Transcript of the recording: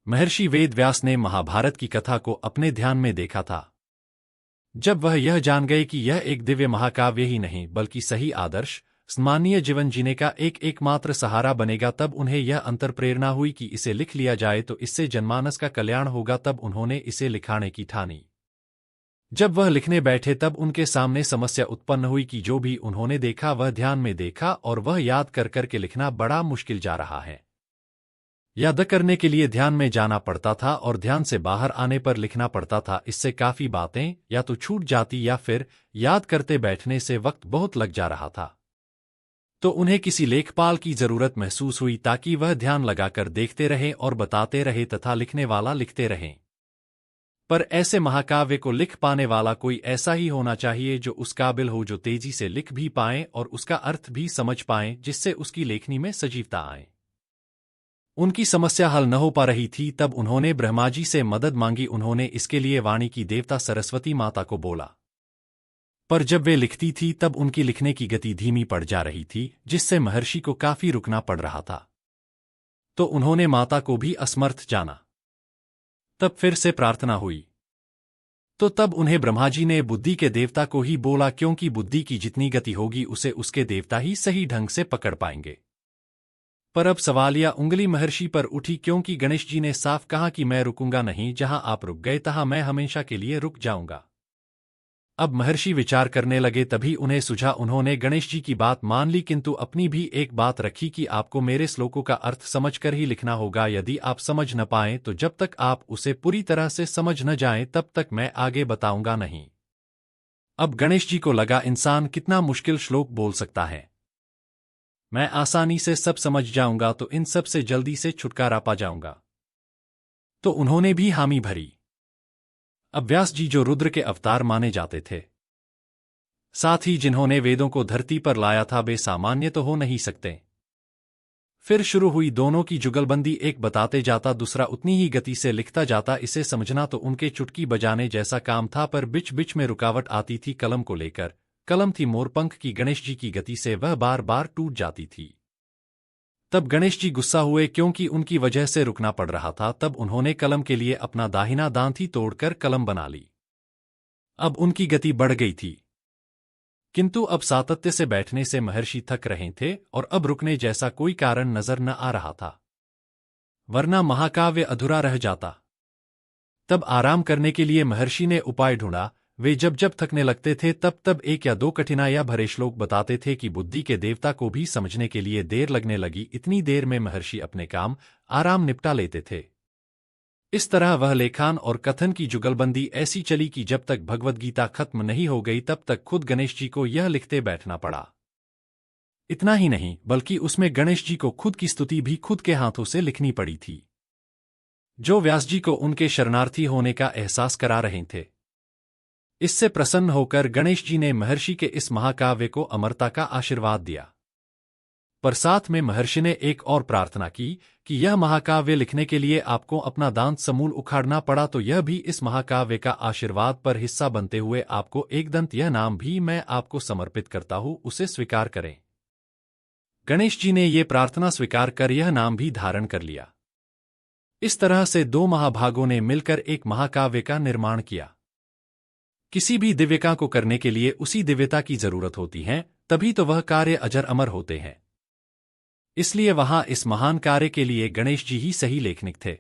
महर्षि वेद व्यास ने महाभारत की कथा को अपने ध्यान में देखा था। जब वह यह जान गए कि यह एक दिव्य महाकाव्य ही नहीं बल्कि सही आदर्श सम्मानीय जीवन जीने का एकमात्र सहारा बनेगा, तब उन्हें यह अंतर्प्रेरणा हुई कि इसे लिख लिया जाए तो इससे जनमानस का कल्याण होगा। तब उन्होंने इसे लिखाने की ठानी। जब वह लिखने बैठे तब उनके सामने समस्या उत्पन्न हुई कि जो भी उन्होंने देखा वह ध्यान में देखा और वह याद कर करके लिखना बड़ा मुश्किल जा रहा है। याद करने के लिए ध्यान में जाना पड़ता था और ध्यान से बाहर आने पर लिखना पड़ता था। इससे काफी बातें या तो छूट जाती या फिर याद करते बैठने से वक्त बहुत लग जा रहा था। तो उन्हें किसी लेखपाल की जरूरत महसूस हुई ताकि वह ध्यान लगाकर देखते रहे और बताते रहे तथा लिखने वाला लिखते रहे। पर ऐसे महाकाव्य को लिख पाने वाला कोई ऐसा ही होना चाहिए जो उस काबिल हो, जो तेजी से लिख भी पाए और उसका अर्थ भी समझ पाए, जिससे उसकी लेखनी में सजीवता आए। उनकी समस्या हल न हो पा रही थी। तब उन्होंने ब्रह्मा जी से मदद मांगी। उन्होंने इसके लिए वाणी की देवता सरस्वती माता को बोला। पर जब वे लिखती थी तब उनकी लिखने की गति धीमी पड़ जा रही थी, जिससे महर्षि को काफी रुकना पड़ रहा था। तो उन्होंने माता को भी असमर्थ जाना। तब फिर से प्रार्थना हुई। तो तब उन्हें ब्रह्मा जी ने बुद्धि के देवता को ही बोला, क्योंकि बुद्धि की जितनी गति होगी उसे उसके देवता ही सही ढंग से पकड़ पाएंगे। पर अब सवाल या उंगली महर्षि पर उठी, क्योंकि गणेश जी ने साफ कहा कि मैं रुकूंगा नहीं, जहां आप रुक गए तहां मैं हमेशा के लिए रुक जाऊंगा। अब महर्षि विचार करने लगे। तभी उन्हें सूझा। उन्होंने गणेश जी की बात मान ली, किंतु अपनी भी एक बात रखी कि आपको मेरे श्लोकों का अर्थ समझकर ही लिखना होगा। यदि आप समझ न पाएं तो जब तक आप उसे पूरी तरह से समझ न जाएं तब तक मैं आगे बताऊंगा नहीं। अब गणेश जी को लगा, इंसान कितना मुश्किल श्लोक बोल सकता है। मैं आसानी से सब समझ जाऊंगा तो इन सब से जल्दी से छुटकारा पा जाऊंगा। तो उन्होंने भी हामी भरी। अब व्यास जी जो रुद्र के अवतार माने जाते थे, साथ ही जिन्होंने वेदों को धरती पर लाया था, वे सामान्य तो हो नहीं सकते। फिर शुरू हुई दोनों की जुगलबंदी। एक बताते जाता, दूसरा उतनी ही गति से लिखता जाता। इसे समझना तो उनके चुटकी बजाने जैसा काम था, पर बीच बीच में रुकावट आती थी कलम को लेकर। कलम थी मोरपंख की, गणेश जी की गति से वह बार बार टूट जाती थी। तब गणेश जी गुस्सा हुए, क्योंकि उनकी वजह से रुकना पड़ रहा था। तब उन्होंने कलम के लिए अपना दाहिना दांत ही तोड़कर कलम बना ली। अब उनकी गति बढ़ गई थी, किंतु अब सातत्य से बैठने से महर्षि थक रहे थे और अब रुकने जैसा कोई कारण नजर न आ रहा था, वरना महाकाव्य अधूरा रह जाता। तब आराम करने के लिए महर्षि ने उपाय ढूंढा। वे जब जब थकने लगते थे तब तब एक या दो कठिनाइयां भरे श्लोक बताते थे कि बुद्धि के देवता को भी समझने के लिए देर लगने लगी। इतनी देर में महर्षि अपने काम आराम निपटा लेते थे। इस तरह वह लेखान और कथन की जुगलबंदी ऐसी चली कि जब तक भगवद गीता खत्म नहीं हो गई तब तक खुद गणेश जी को यह लिखते बैठना पड़ा। इतना ही नहीं बल्कि उसमें गणेश जी को खुद की स्तुति भी खुद के हाथों से लिखनी पड़ी थी, जो व्यास जी को उनके शरणार्थी होने का एहसास करा रहे थे। इससे प्रसन्न होकर गणेश जी ने महर्षि के इस महाकाव्य को अमरता का आशीर्वाद दिया। पर साथ में महर्षि ने एक और प्रार्थना की कि यह महाकाव्य लिखने के लिए आपको अपना दांत समूल उखाड़ना पड़ा तो यह भी इस महाकाव्य का आशीर्वाद पर हिस्सा बनते हुए आपको एक दंत यह नाम भी मैं आपको समर्पित करता हूं, उसे स्वीकार करें। गणेश जी ने ये प्रार्थना स्वीकार कर यह नाम भी धारण कर लिया। इस तरह से दो महाभागों ने मिलकर एक महाकाव्य का निर्माण किया। किसी भी दिव्यता को करने के लिए उसी दिव्यता की जरूरत होती है, तभी तो वह कार्य अजर अमर होते हैं। इसलिए वहां इस महान कार्य के लिए गणेश जी ही सही लेखनिक थे।